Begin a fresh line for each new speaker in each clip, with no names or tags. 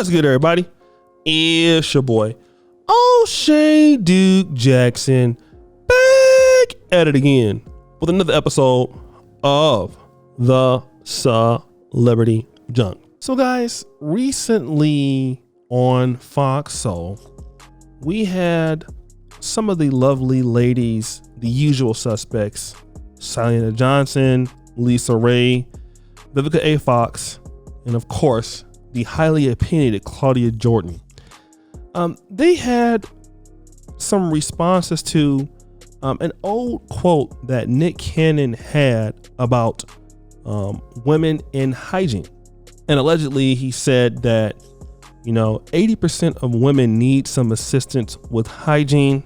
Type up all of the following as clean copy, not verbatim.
What's good, everybody? It's your boy, O'Shea Duke Jackson, back at it again with another episode of the Celebrity Junk. So guys, recently on Fox Soul, we had some of the lovely ladies, the usual suspects, Selena Johnson, Lisa Ray, Vivica A. Fox, and of course, the highly opinionated Claudia Jordan. They had some responses to an old quote that Nick Cannon had about women in hygiene. And allegedly he said that, 80% of women need some assistance with hygiene.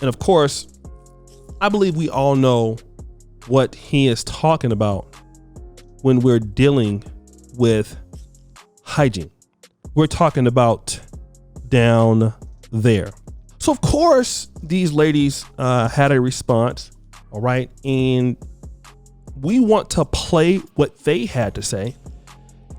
And of course, I believe we all know what he is talking about when we're dealing with hygiene. We're talking about down there. So of course, these ladies had a response, all right? And we want to play what they had to say,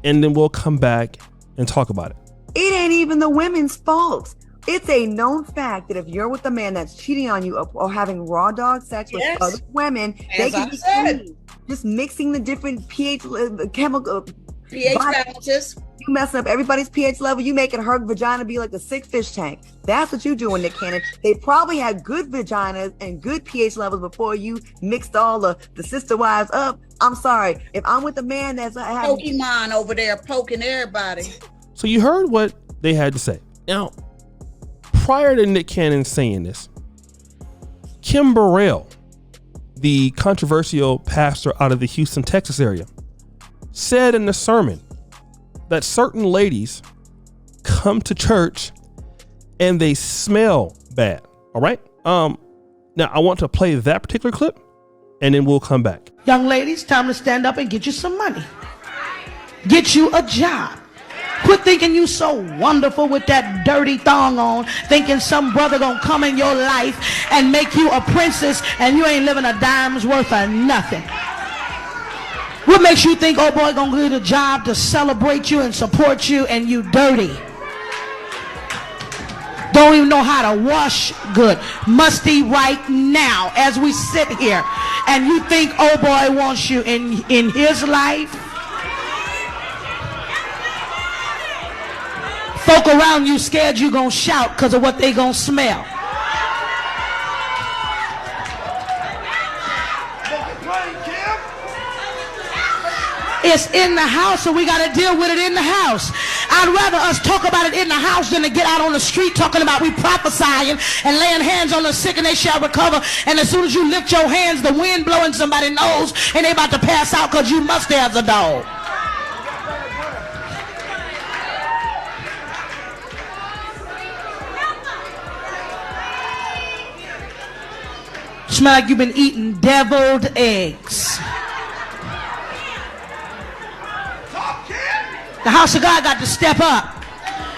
and then we'll come back and talk about it.
It ain't even the women's fault. It's a known fact that if you're with a man that's cheating on you or having raw dog sex with other women, they can be clean. Just mixing the different pH chemical
pH balances.
You messing up everybody's pH level. You making her vagina be like a sick fish tank. That's what you doing, Nick Cannon. They probably had good vaginas and good pH levels before you mixed all the sister wives up. I'm sorry. If I'm with a man that's
Pokemon over there poking everybody.
So you heard what they had to say. Now, prior to Nick Cannon saying this, Kim Burrell, the controversial pastor out of the Houston, Texas area, said in the sermon that certain ladies come to church and they smell bad. All right. Now I want to play that particular clip and then we'll come back.
Young ladies, time to stand up and get you some money. Get you a job. Quit thinking you so wonderful with that dirty thong on, thinking some brother gonna come in your life and make you a princess and you ain't living a dime's worth of nothing. What makes you think, oh boy, gonna get a job to celebrate you and support you and you dirty? Don't even know how to wash good. Musty right now as we sit here. And you think, oh boy wants you in his life? Folk around you scared you gonna shout because of what they gonna smell. It's in the house, so we got to deal with it in the house. I'd rather us talk about it in the house than to get out on the street talking about we prophesying and laying hands on the sick and they shall recover. And as soon as you lift your hands, the wind blowing somebody's nose and they about to pass out because you must have the dog. Smell like you've been eating deviled eggs. The house of God got to step up.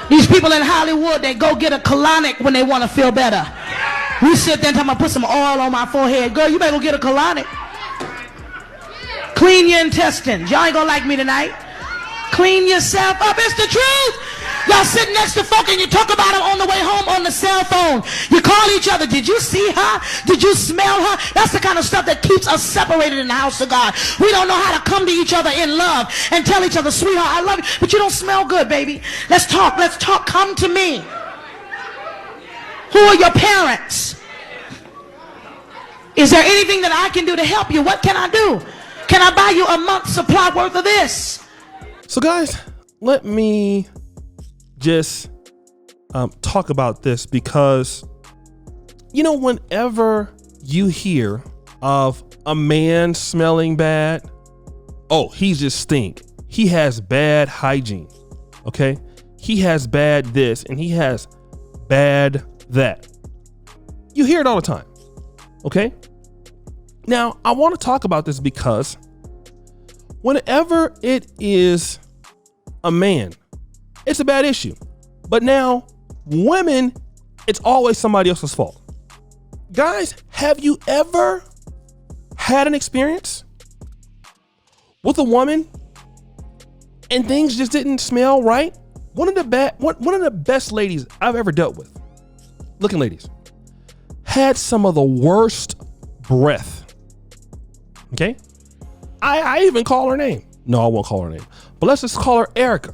These people in Hollywood, they go get a colonic when they want to feel better. We sit there and tell them, put some oil on my forehead. Girl, you better go get a colonic. Clean your intestines. Y'all ain't gonna like me tonight. Clean yourself up. It's the truth. Y'all sitting next to folk and you talk about them on the way home on the cell phone. You call each other. Did you see her? Did you smell her? That's the kind of stuff that keeps us separated in the house of God. We don't know how to come to each other in love and tell each other, sweetheart, I love you, but you don't smell good, baby. Let's talk. Let's talk. Come to me. Who are your parents? Is there anything that I can do to help you? What can I do? Can I buy you a month's supply worth of this?
So guys, let me just talk about this because, whenever you hear of a man smelling bad, oh, he just stink. He has bad hygiene. Okay. He has bad this and he has bad that. You hear it all the time. Okay. Now I want to talk about this because whenever it is a man, it's a bad issue. But now women, it's always somebody else's fault. Guys, have you ever had an experience with a woman and things just didn't smell right? one of the best ladies I've ever dealt with, looking ladies, had some of the worst breath. Okay? I even call her name. No, I won't call her name. But let's just call her Erica.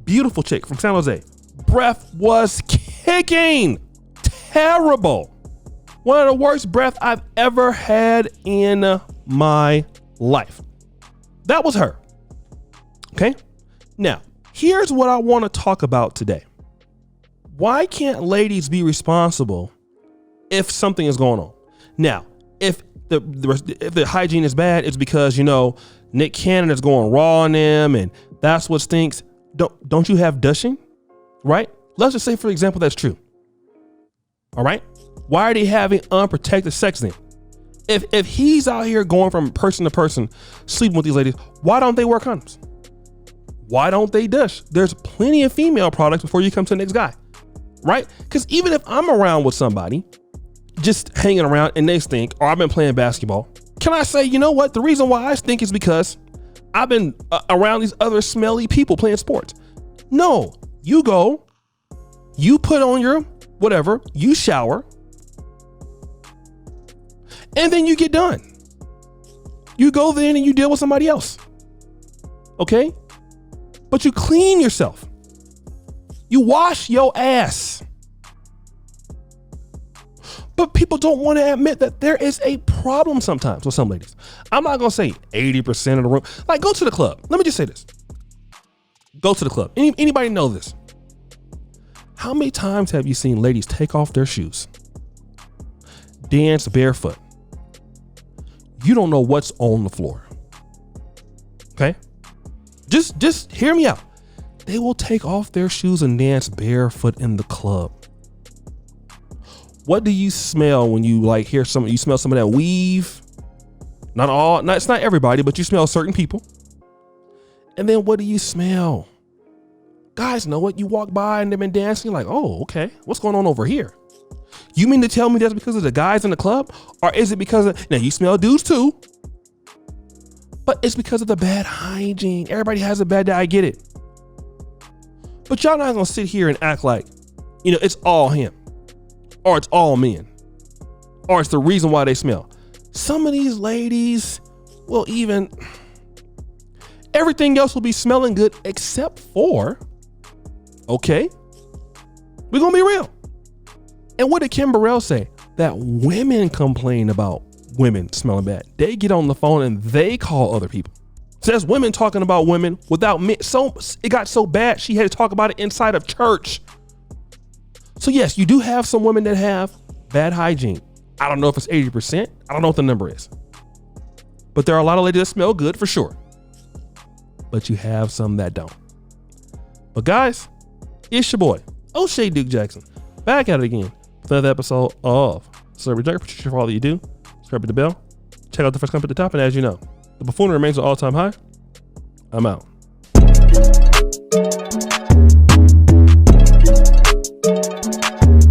Beautiful chick from San Jose. Breath was kicking. Terrible. One of the worst breath I've ever had in my life. That was her. Okay? Now, here's what I want to talk about today. Why can't ladies be responsible if something is going on? Now, if the hygiene is bad, it's because, Nick Cannon is going raw on them and that's what stinks. Don't you have dushing? Right? Let's just say, for example, that's true. All right? Why are they having unprotected sex then? If he's out here going from person to person, sleeping with these ladies, why don't they wear condoms? Why don't they dush? There's plenty of female products before you come to the next guy, right? Because even if I'm around with somebody, just hanging around and they stink, or I've been playing basketball, can I say, you know what? The reason why I stink is because I've been around these other smelly people playing sports. No, you go, you put on your whatever, you shower, and then you get done. You go then and you deal with somebody else. Okay? But you clean yourself. You wash your ass. But people don't want to admit that there is a problem sometimes with some ladies. I'm not going to say 80% of the room. Like, go to the club. Let me just say this. Go to the club. Anybody know this? How many times have you seen ladies take off their shoes, dance barefoot? You don't know what's on the floor. Okay? Just hear me out. They will take off their shoes and dance barefoot in the club. What do you smell when you you smell some of that weave? It's not everybody, but you smell certain people. And then what do you smell? Guys know it. You walk by and they've been dancing. You're like, oh, okay. What's going on over here? You mean to tell me that's because of the guys in the club? Or is it because of, now you smell dudes too, but it's because of the bad hygiene. Everybody has a bad day. I get it. But y'all not gonna sit here and act like, it's all him, or it's all men, or it's the reason why they smell. Some of these ladies will everything else will be smelling good except for, okay, we're gonna be real. And what did Kim Burrell say? That women complain about women smelling bad. They get on the phone and they call other people. So that's women talking about women without men. So it got so bad she had to talk about it inside of church. So yes, you do have some women that have bad hygiene. I don't know if it's 80%. I don't know what the number is. But there are a lot of ladies that smell good for sure. But you have some that don't. But guys, it's your boy, O'Shea Duke Jackson, back at it again with another episode of Celebrity Junkie. Appreciate you for all that you do. Subscribe to the bell. Check out the first comment at the top. And as you know, the buffoonery remains an all-time high. I'm out.